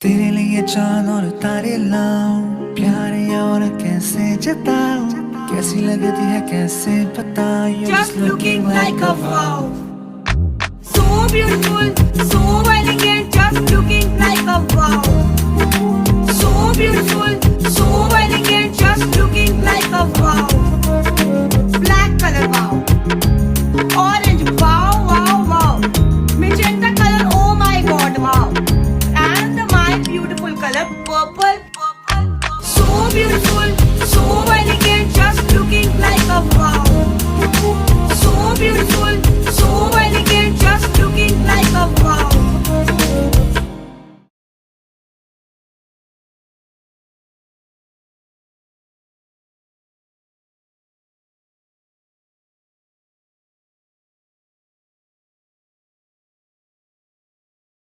तेरे लिए चांद और तारे लाऊं, प्यारे और कैसे जताऊं, कैसी लगती है कैसे बताऊं, you're Just looking like a wow. So beautiful, so elegant, just looking like